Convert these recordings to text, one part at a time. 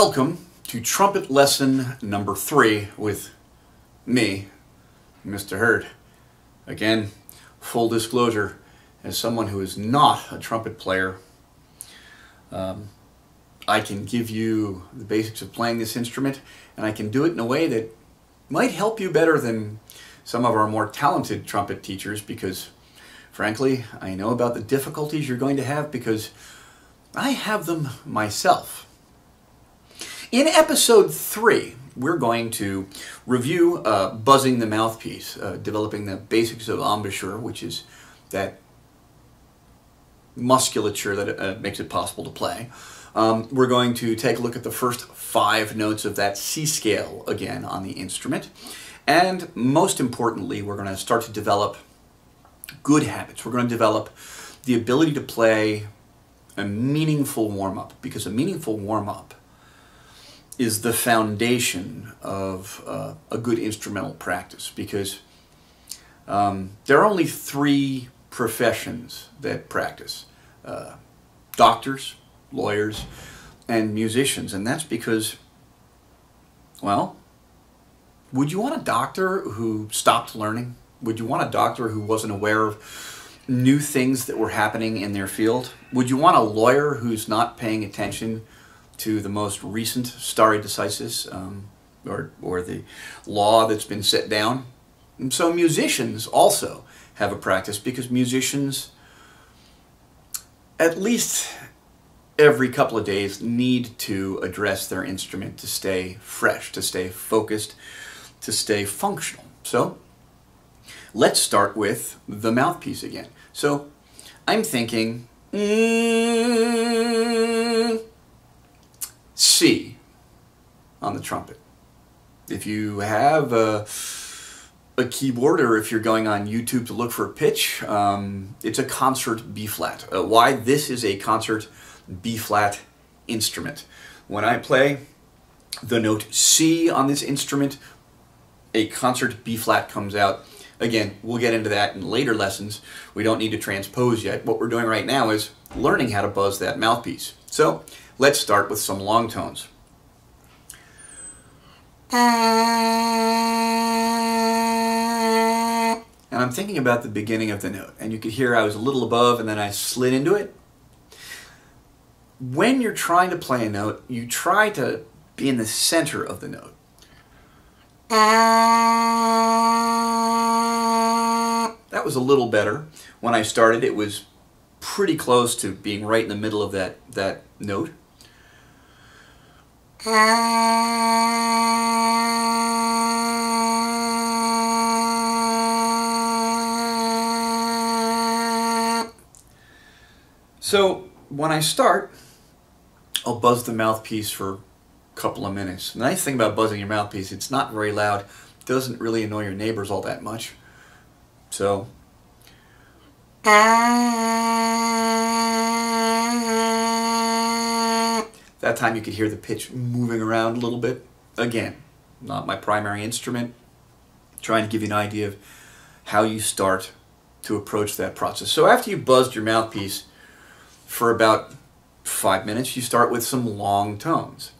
Welcome to trumpet lesson number 3 with me, Mr. Hurd. Again, full disclosure, as someone who is not a trumpet player, I can give you the basics of playing this instrument, and I can do it in a way that might help you better than some of our more talented trumpet teachers, because frankly, I know about the difficulties you're going to have because I have them myself. In episode 3, we're going to review buzzing the mouthpiece, developing the basics of embouchure, which is that musculature that makes it possible to play. We're going to take a look at the first 5 notes of that C scale again on the instrument. And most importantly, we're going to start to develop good habits. We're going to develop the ability to play a meaningful warm-up, because a meaningful warm-up is the foundation of a good instrumental practice, because there are only 3 professions that practice: doctors, lawyers, and musicians. And that's because, well, would you want a doctor who stopped learning? Would you want a doctor who wasn't aware of new things that were happening in their field? Would you want a lawyer who's not paying attention to the most recent stare decisis, or the law that's been set down? And so musicians also have a practice, because musicians, at least every couple of days, need to address their instrument to stay fresh, to stay focused, to stay functional. So let's start with the mouthpiece again. So I'm thinking C on the trumpet. If you have a keyboard, or if you're going on YouTube to look for a pitch, it's a concert B-flat. Why? This is a concert B-flat instrument. When I play the note C on this instrument, a concert B-flat comes out. Again, we'll get into that in later lessons. We don't need to transpose yet. What we're doing right now is learning how to buzz that mouthpiece. So let's start with some long tones. And I'm thinking about the beginning of the note, and you could hear I was a little above and then I slid into it. When you're trying to play a note, you try to be in the center of the note. That was a little better. When I started, it was pretty close to being right in the middle of that note. So when I start, I'll buzz the mouthpiece for a couple of minutes. The nice thing about buzzing your mouthpiece, it's not very loud. It doesn't really annoy your neighbors all that much. So that time you could hear the pitch moving around a little bit. Again, not my primary instrument. Trying to give you an idea of how you start to approach that process. So after you've buzzed your mouthpiece for about 5 minutes, you start with some long tones.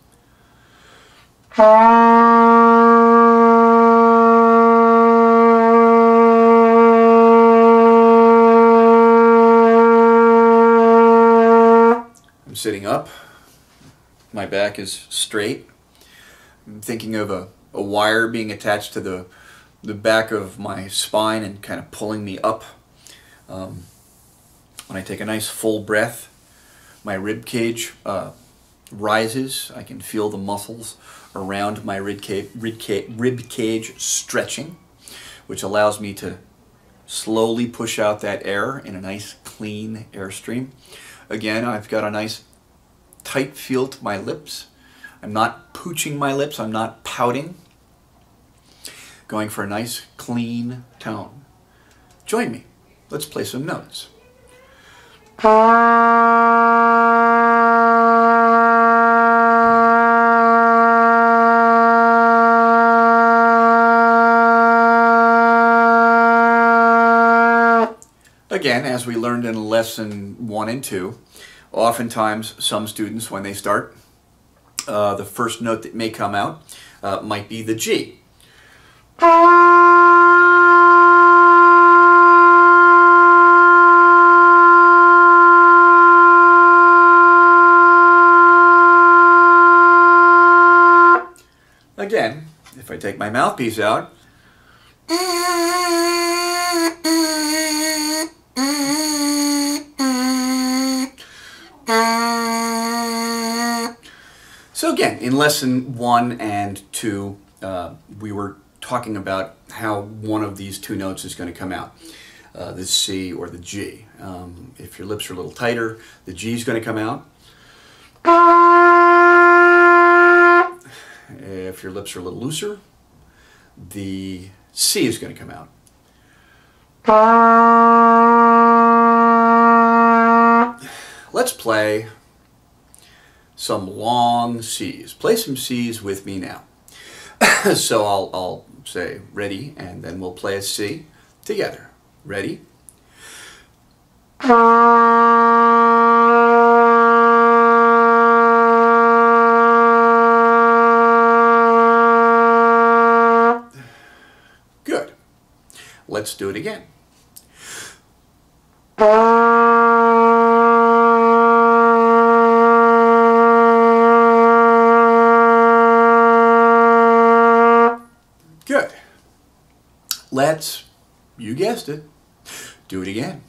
I'm sitting up. My back is straight. I'm thinking of a wire being attached to the back of my spine and kind of pulling me up. When I take a nice full breath, my rib cage rises. I can feel the muscles around my rib cage stretching, which allows me to slowly push out that air in a nice clean airstream. Again, I've got a nice tight feel to my lips. I'm not pooching my lips, I'm not pouting. Going for a nice clean tone. Join me. Let's play some notes. Again, as we learned in lesson 1 and 2, oftentimes some students, when they start, The first note that may come out might be the G. Again, if I take my mouthpiece out, so again, in lesson 1 and 2, we were talking about how one of these two notes is going to come out, the C or the G. If your lips are a little tighter, the G is going to come out. If your lips are a little looser, the C is going to come out. Let's play some long C's. Play some C's with me now. So I'll say ready, and then we'll play a C together. Ready? Good. Let's do it again. Good. Let's, you guessed it, do it again.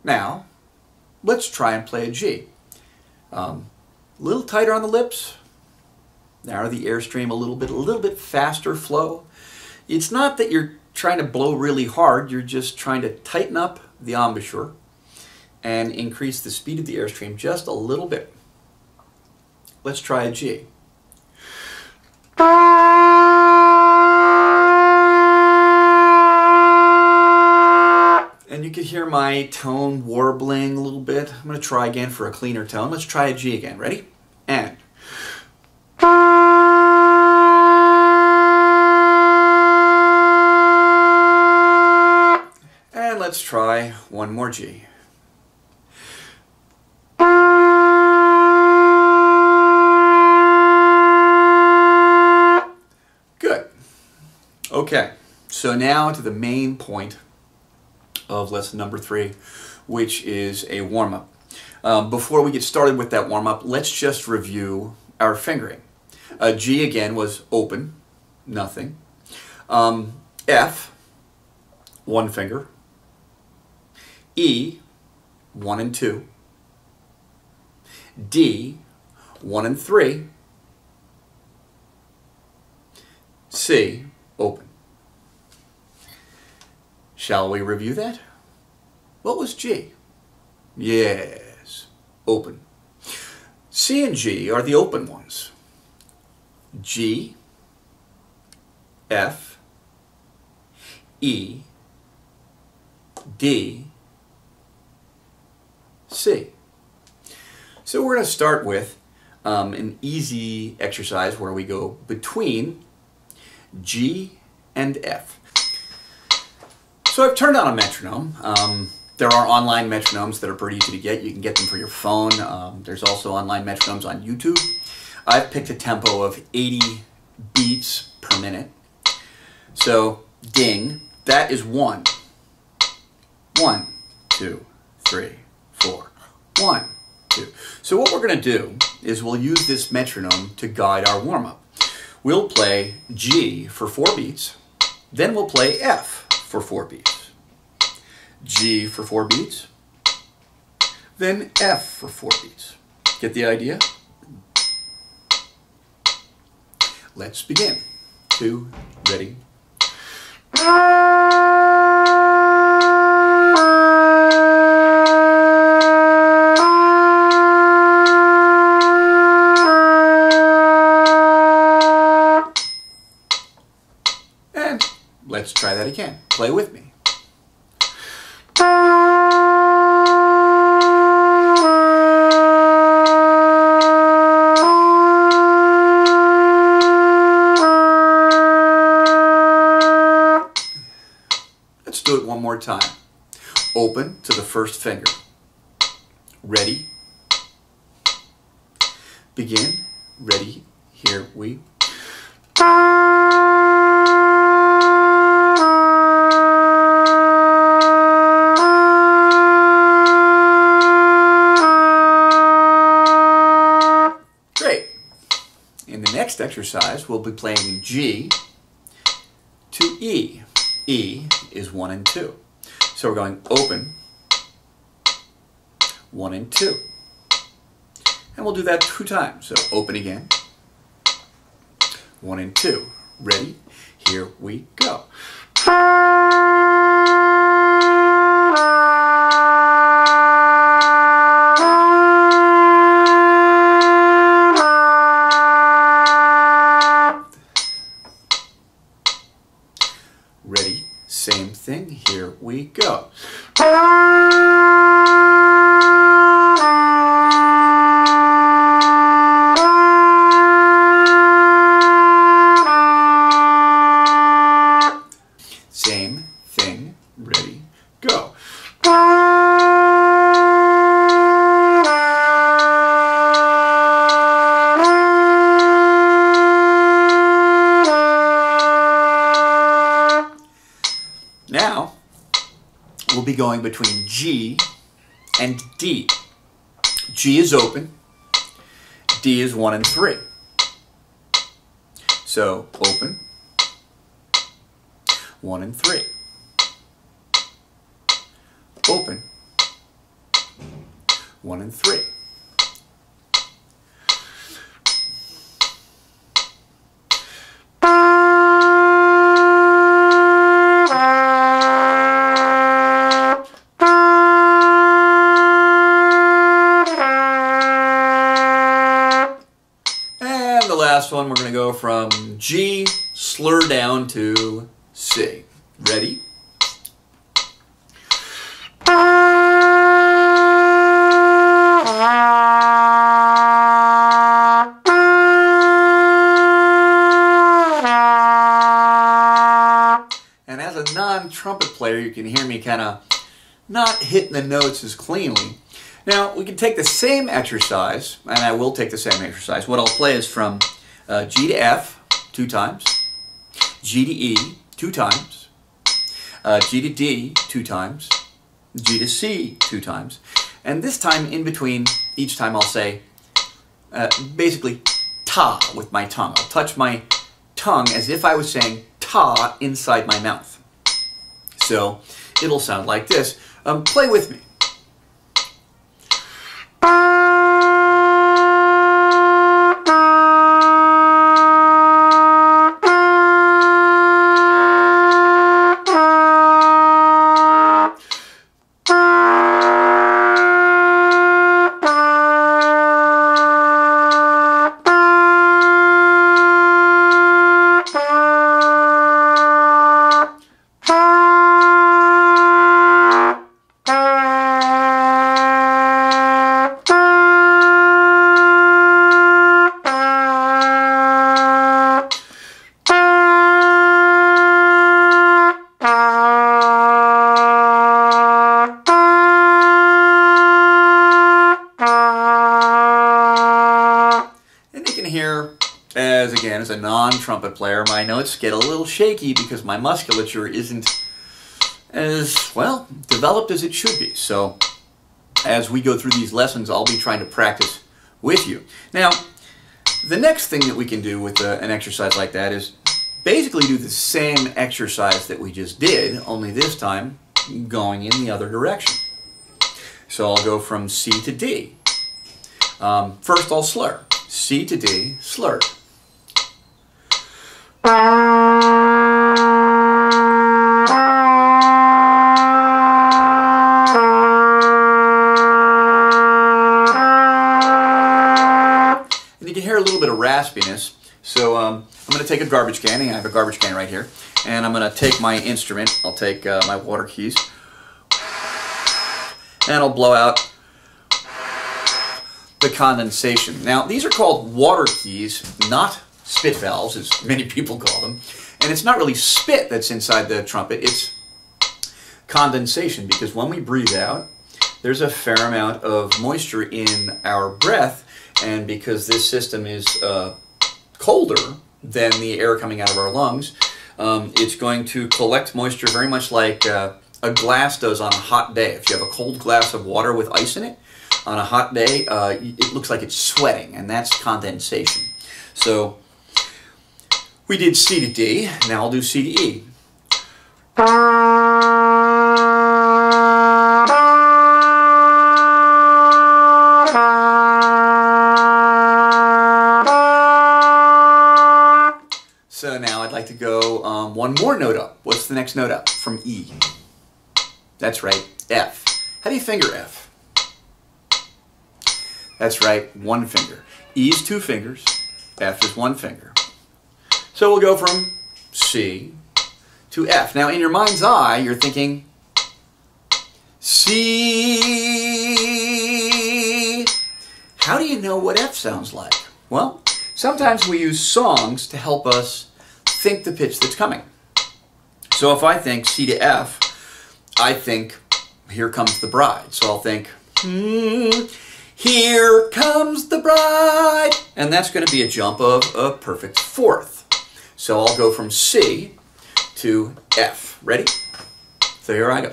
Now, let's try and play a G. A little tighter on the lips, narrow the airstream a little bit faster flow. It's not that you're trying to blow really hard, you're just trying to tighten up the embouchure and increase the speed of the airstream just a little bit. Let's try a G. And you can hear my tone warbling a little bit. I'm going to try again for a cleaner tone. Let's try a G again. Ready? And. And let's try one more G. Good. Okay, so now to the main point of lesson number 3, which is a warm-up. Before we get started with that warm-up, let's just review our fingering. G again was open, nothing. F, 1 finger. E, 1 and 2. D, 1 and 3. C, open. Shall we review that? What was G? Yes, open. C and G are the open ones. G, F, E, D, C. So we're going to start with an easy exercise where we go between G and F. So I've turned on a metronome. There are online metronomes that are pretty easy to get. You can get them for your phone. There's also online metronomes on YouTube. I've picked a tempo of 80 beats per minute. So ding, that is 1. 1, 2, 3, 4. 1, 2. So what we're going to do is we'll use this metronome to guide our warm-up. We'll play G for 4 beats, then we'll play F for 4 beats. G for 4 beats, then F for 4 beats. Get the idea? Let's begin. 2, ready. And let's try that again. Play with me. Let's do it one more time. open to the first finger. Ready, begin, ready, here we Great. In the next exercise, we'll be playing G to E. E is 1 and 2. So we're going open, 1 and 2. And we'll do that 2 times. So open again, 1 and 2. Ready? Here we go. Ready? Same thing. Here we go. Same thing. Ready? Go. Now, we'll be going between G and D. G is open, D is 1 and 3. So, open, 1 and 3. Open, 1 and 3. And the last one, we're going to go from G, slur down to C. Ready? And as a non-trumpet player, you can hear me kind of not hitting the notes as cleanly. Now, we can take the same exercise, and I will take the same exercise. What I'll play is from G to F 2 times, G to E 2 times, G to D 2 times, G to C 2 times, and this time in between, each time I'll say basically ta with my tongue. I'll touch my tongue as if I was saying ta inside my mouth. So it'll sound like this. Play with me. As again, as a non-trumpet player, my notes get a little shaky because my musculature isn't as, well, developed as it should be. So as we go through these lessons, I'll be trying to practice with you. Now, the next thing that we can do with an exercise like that is basically do the same exercise that we just did, only this time going in the other direction. So I'll go from C to D. First I'll slur. C to D, slur. And you can hear a little bit of raspiness. So I'm going to take a garbage can, and I have a garbage can right here, and I'm going to take my instrument, I'll take my water keys, and I'll blow out the condensation. Now, these are called water keys, not spit valves, as many people call them. And it's not really spit that's inside the trumpet, it's condensation, because when we breathe out, there's a fair amount of moisture in our breath, and because this system is colder than the air coming out of our lungs, it's going to collect moisture very much like a glass does on a hot day. If you have a cold glass of water with ice in it, on a hot day, it looks like it's sweating, and that's condensation. So we did C to D, now I'll do C to E. So now I'd like to go one more note up. What's the next note up from E? That's right, F. How do you finger F? That's right, one finger. E is two fingers, F is one finger. So we'll go from C to F. Now in your mind's eye, you're thinking, C. How do you know what F sounds like? Well, sometimes we use songs to help us think the pitch that's coming. So if I think C to F, I think, Here Comes the Bride. So I'll think, Here comes the bride. And that's going to be a jump of a perfect fourth. So I'll go from C to F. Ready? So here I go.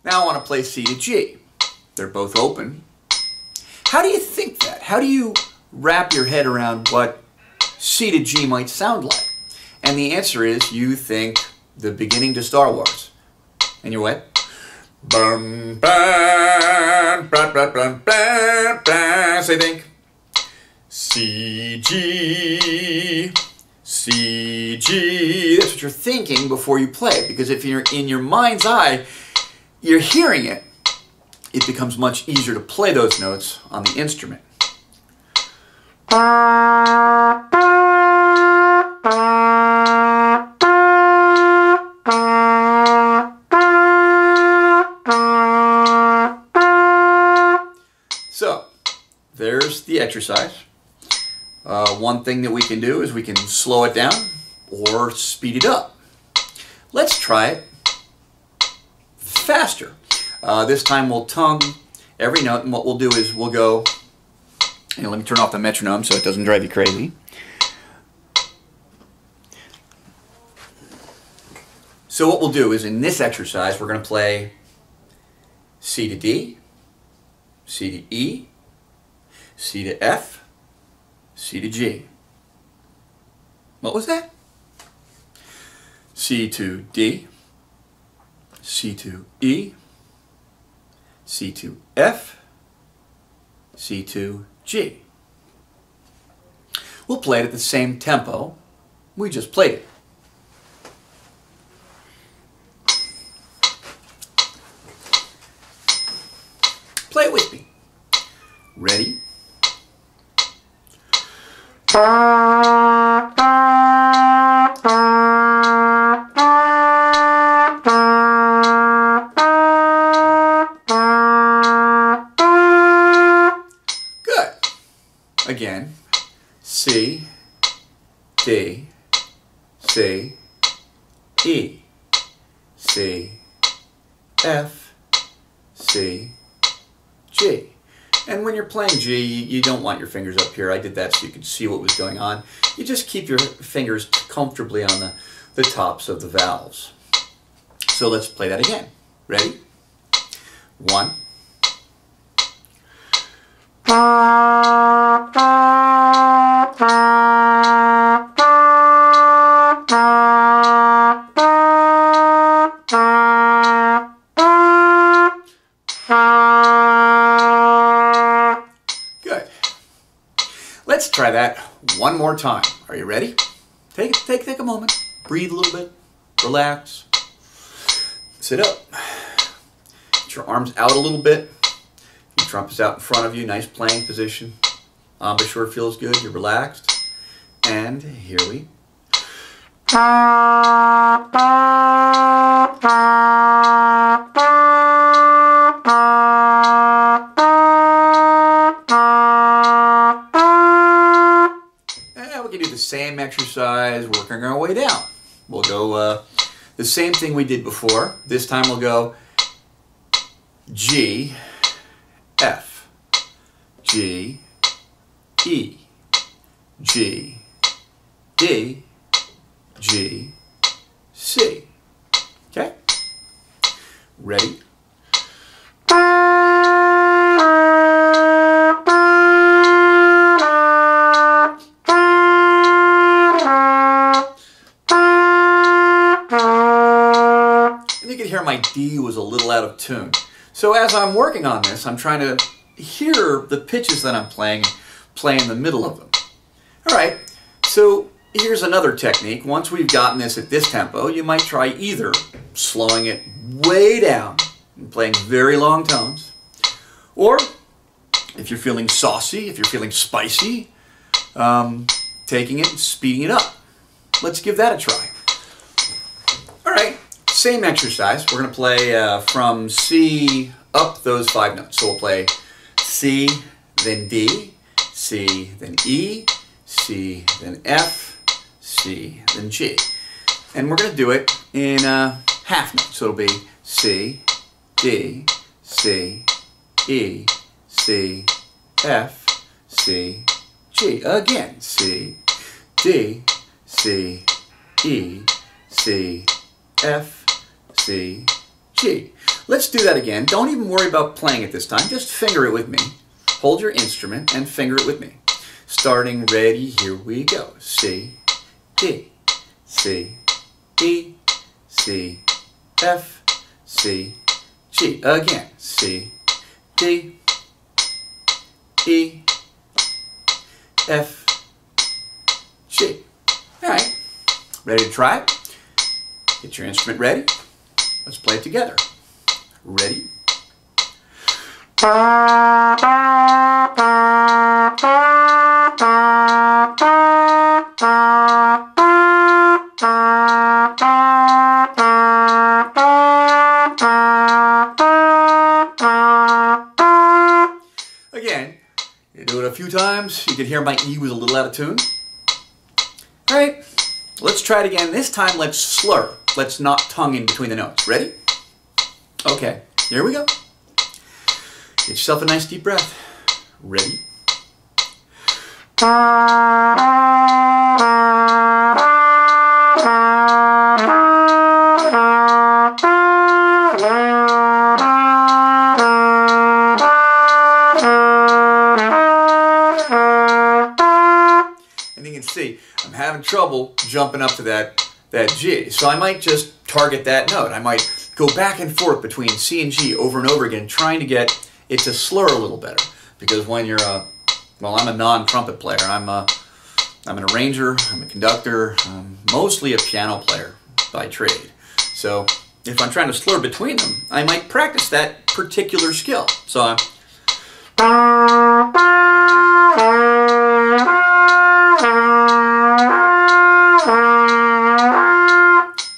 Now I want to play C to G. They're both open. How do you think that? How do you wrap your head around what C to G might sound like? And the answer is you think the beginning to Star Wars. And you're what? Bum, bum, bum, bum, bum, bum, bum. So you think C, G, C, G. That's what you're thinking before you play. Because if you're in your mind's eye, you're hearing it, it becomes much easier to play those notes on the instrument. So, there's the exercise. One thing that we can do is we can slow it down or speed it up. Let's try it faster. This time we'll tongue every note, and what we'll do is we'll go, let me turn off the metronome so it doesn't drive you crazy. So what we'll do is in this exercise we're going to play C to D, C to E, C to F, C to G. What was that? C to D, C to E, C to F, C to G. We'll play it at the same tempo we just played it. Play it with me. Ready? Good. Again, C, D, C, E, C, F, C, G. And when you're playing G, you don't want your fingers up here. I did that so you could see what was going on. You just keep your fingers comfortably on the tops of the valves. So let's play that again. Ready? 1. Good. Let's try that one more time. Are you ready? Take a moment. Breathe a little bit. Relax. Sit up. Get your arms out a little bit. Your trumpet's out in front of you. Nice playing position. Embouchure feels good. You're relaxed. And here we go. same exercise, working our way down. We'll go the same thing we did before. This time we'll go G, F, G, E, G, D, G, C. Okay? Ready? And you can hear my D was a little out of tune. So as I'm working on this, I'm trying to hear the pitches that I'm playing, play in the middle of them. All right, so here's another technique. Once we've gotten this at this tempo, you might try either slowing it way down and playing very long tones, or if you're feeling saucy, if you're feeling spicy, taking it and speeding it up. Let's give that a try. All right, same exercise. We're going to play from C up those 5 notes. So we'll play C, then D, C, then E, C, then F, C, then G. And we're going to do it in half notes. So it'll be C, D, C, E, C, F, C, G. Again, C, D, C, E, C, F, C, G. Let's do that again. Don't even worry about playing it this time. Just finger it with me. Hold your instrument and finger it with me. Starting ready, here we go. C, D, C, E, C, F, C, G. Again, C, D, E, F, G. All right, ready to try it? Get your instrument ready. Let's play it together. Ready? Again, you do it a few times. You can hear my E was a little out of tune. All right, let's try it again. This time, let's slur. Let's not tongue in between the notes. Ready? Okay, here we go. Get yourself a nice deep breath. Ready? And you can see I'm having trouble jumping up to that G. So I might just target that note. I might go back and forth between C and G over and over again, trying to get it to slur a little better. Because when you're well, I'm a non-trumpet player. I'm an arranger, I'm a conductor, I'm mostly a piano player by trade. So if I'm trying to slur between them, I might practice that particular skill. So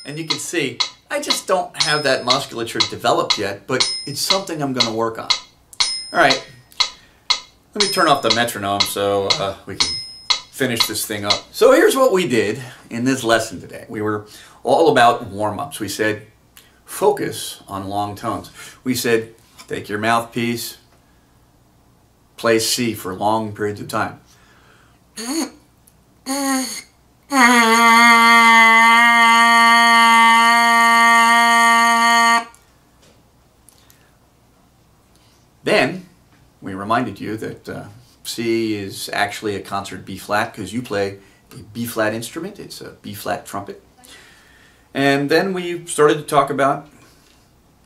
and you can see, I just don't have that musculature developed yet, but it's something I'm going to work on. All right, let me turn off the metronome so we can finish this thing up. So here's what we did in this lesson today. We were all about warm-ups. We said, focus on long tones. We said, take your mouthpiece, play C for long periods of time. Then we reminded you that C is actually a concert B-flat because you play a B-flat instrument. It's a B-flat trumpet. And then we started to talk about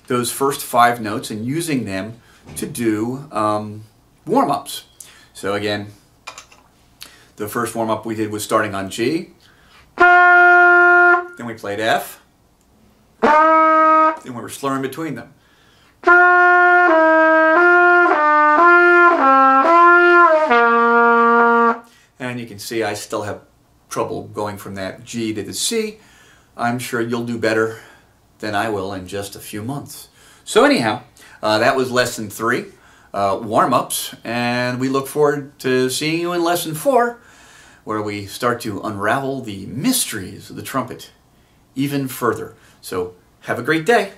those first 5 notes and using them to do warm-ups. So again, the first warm-up we did was starting on G. Then we played F. Then we were slurring between them. And you can see I still have trouble going from that G to the C. I'm sure you'll do better than I will in just a few months. So anyhow, that was lesson 3, warm-ups, and we look forward to seeing you in lesson 4, where we start to unravel the mysteries of the trumpet even further. So have a great day.